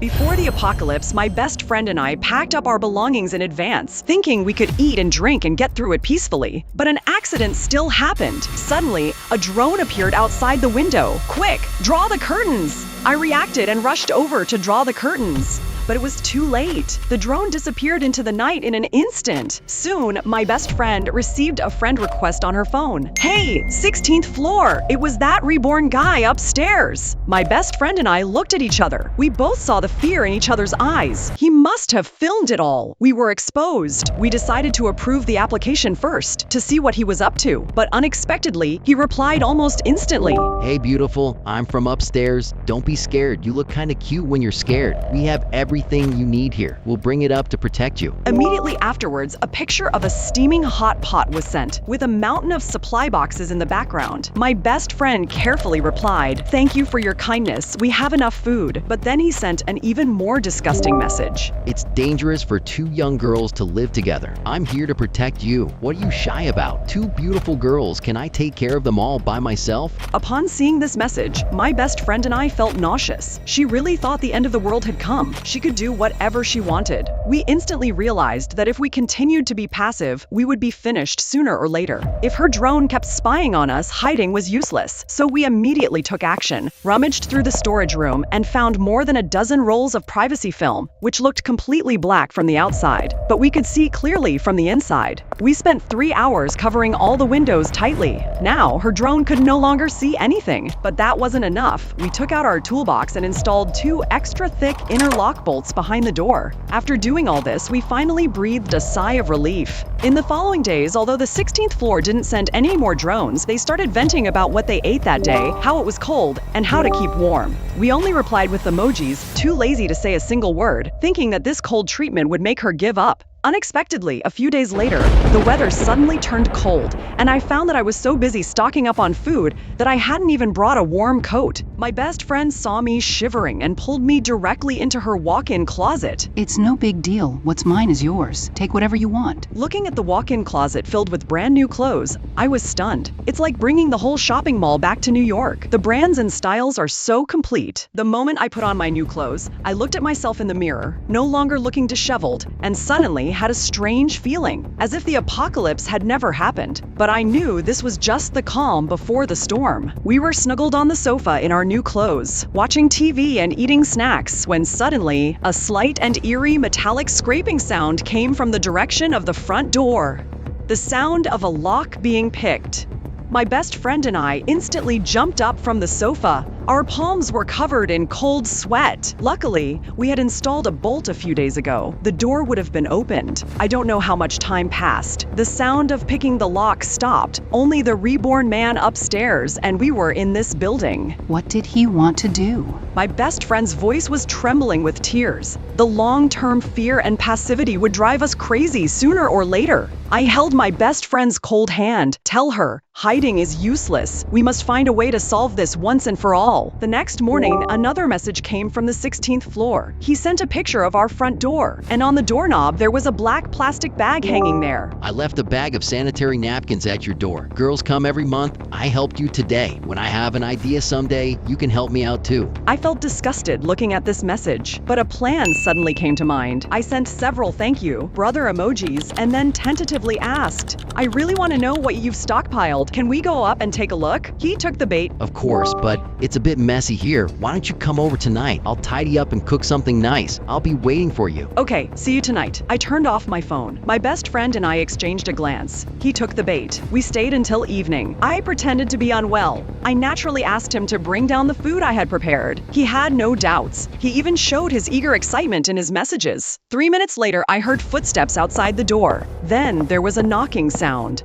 Before the apocalypse, my best friend and I packed up our belongings in advance, thinking we could eat and drink and get through it peacefully. But an accident still happened. Suddenly, a drone appeared outside the window. "Quick, draw the curtains!" I reacted and rushed over to draw the curtains. But it was too late. The drone disappeared into the night in an instant. Soon, my best friend received a friend request on her phone. "Hey, 16th floor, it was that reborn guy upstairs." My best friend and I looked at each other. We both saw the fear in each other's eyes. He must have filmed it all. We were exposed. We decided to approve the application first, to see what he was up to. But unexpectedly, he replied almost instantly. "Hey beautiful, I'm from upstairs. Don't be scared. You look kinda cute when you're scared. We have everything you need here. We'll bring it up to protect you." Immediately afterwards, a picture of a steaming hot pot was sent, with a mountain of supply boxes in the background. My best friend carefully replied, "Thank you for your kindness. We have enough food." But then he sent an even more disgusting message. "It's dangerous for two young girls to live together. I'm here to protect you. What are you shy about? Two beautiful girls. Can I take care of them all by myself?" Upon seeing this message, my best friend and I felt nauseous. She really thought the end of the world had come. She could do whatever she wanted. We instantly realized that if we continued to be passive, we would be finished sooner or later. If her drone kept spying on us, hiding was useless. So we immediately took action, rummaged through the storage room, and found more than a dozen rolls of privacy film, which looked completely black from the outside, but we could see clearly from the inside. We spent 3 hours covering all the windows tightly. Now, her drone could no longer see anything. But that wasn't enough. We took out our toolbox and installed 2 extra thick inner lock bolts behind the door. After doing all this, we finally breathed a sigh of relief. In the following days, although the 16th floor didn't send any more drones, they started venting about what they ate that day, how it was cold, and how to keep warm. We only replied with emojis, too lazy to say a single word, thinking that this cold treatment would make her give up. Unexpectedly, a few days later, the weather suddenly turned cold, and I found that I was so busy stocking up on food that I hadn't even brought a warm coat. My best friend saw me shivering and pulled me directly into her walk-in closet. "It's no big deal. What's mine is yours. Take whatever you want." Looking at the walk-in closet filled with brand new clothes, I was stunned. It's like bringing the whole shopping mall back to New York. The brands and styles are so complete. The moment I put on my new clothes, I looked at myself in the mirror, no longer looking disheveled, and suddenly had a strange feeling, as if the apocalypse had never happened. But I knew this was just the calm before the storm. We were snuggled on the sofa in our new clothes, watching TV and eating snacks, when suddenly, a slight and eerie metallic scraping sound came from the direction of the front door. The sound of a lock being picked. My best friend and I instantly jumped up from the sofa. Our palms were covered in cold sweat. Luckily, we had installed a bolt a few days ago. The door would have been opened. I don't know how much time passed. The sound of picking the lock stopped. Only the reborn man upstairs, and we were in this building. What did he want to do? My best friend's voice was trembling with tears. The long-term fear and passivity would drive us crazy sooner or later. I held my best friend's cold hand. "Tell her, hiding is useless. We must find a way to solve this once and for all." The next morning, another message came from the 16th floor. He sent a picture of our front door, and on the doorknob there was a black plastic bag hanging there. "I left a bag of sanitary napkins at your door. Girls come every month. I helped you today. When I have an idea someday, you can help me out too." I felt disgusted looking at this message, but a plan suddenly came to mind. I sent several thank you, brother emojis, and then tentatively asked, "I really want to know what you've stockpiled. Can we go up and take a look?" He took the bait. "Of course, but it's a bit messy here. Why don't you come over tonight? I'll tidy up and cook something nice. I'll be waiting for you." "Okay, see you tonight." I turned off my phone. My best friend and I exchanged a glance. He took the bait. We stayed until evening. I pretended to be unwell. I naturally asked him to bring down the food I had prepared. He had no doubts. He even showed his eager excitement in his messages. 3 minutes later, I heard footsteps outside the door. Then there was a knocking sound.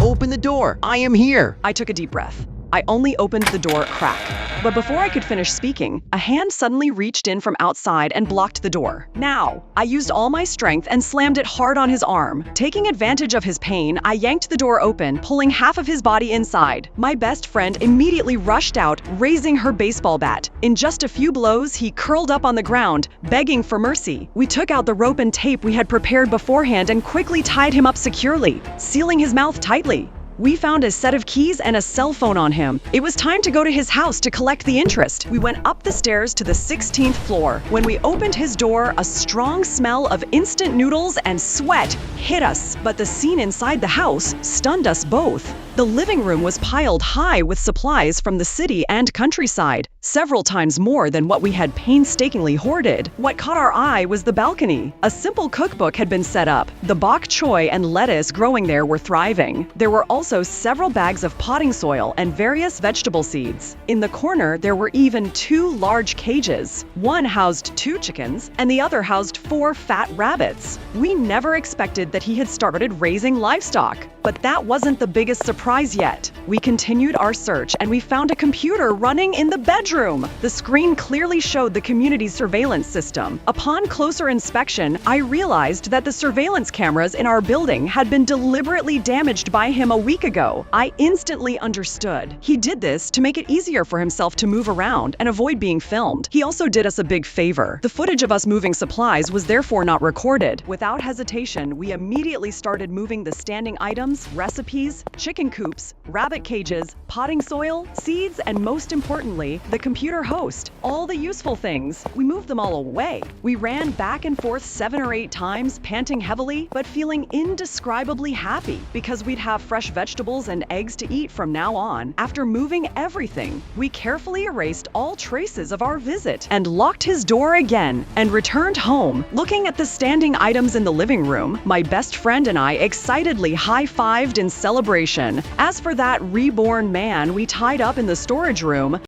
"Open the door. I am here." I took a deep breath. I only opened the door a crack. But before I could finish speaking, a hand suddenly reached in from outside and blocked the door. Now, I used all my strength and slammed it hard on his arm. Taking advantage of his pain, I yanked the door open, pulling half of his body inside. My best friend immediately rushed out, raising her baseball bat. In just a few blows, he curled up on the ground, begging for mercy. We took out the rope and tape we had prepared beforehand and quickly tied him up securely, sealing his mouth tightly. We found a set of keys and a cell phone on him. It was time to go to his house to collect the interest. We went up the stairs to the 16th floor. When we opened his door, a strong smell of instant noodles and sweat hit us, but the scene inside the house stunned us both. The living room was piled high with supplies from the city and countryside, several times more than what we had painstakingly hoarded. What caught our eye was the balcony. A simple cookbook had been set up. The bok choy and lettuce growing there were thriving. There were also several bags of potting soil and various vegetable seeds. In the corner, there were even 2 large cages. One housed 2 chickens, and the other housed 4 fat rabbits. We never expected that he had started raising livestock. But that wasn't the biggest surprise yet. We continued our search and we found a computer running in the bedroom. The screen clearly showed the community's surveillance system. Upon closer inspection, I realized that the surveillance cameras in our building had been deliberately damaged by him a week ago. I instantly understood. He did this to make it easier for himself to move around and avoid being filmed. He also did us a big favor. The footage of us moving supplies was therefore not recorded. Without hesitation, we immediately started moving the standing items, recipes, chicken coops, rabbit cages, potting soil, seeds, and most importantly, the computer host. All the useful things. We moved them all away. We ran back and forth 7 or 8 times, panting heavily, but feeling indescribably happy because we'd have fresh vegetables and eggs to eat from now on. After moving everything, we carefully erased all traces of our visit and locked his door again and returned home. Looking at the standing items in the living room, my best friend and I excitedly high-fived in celebration. As for that reborn man we tied up in the storage room,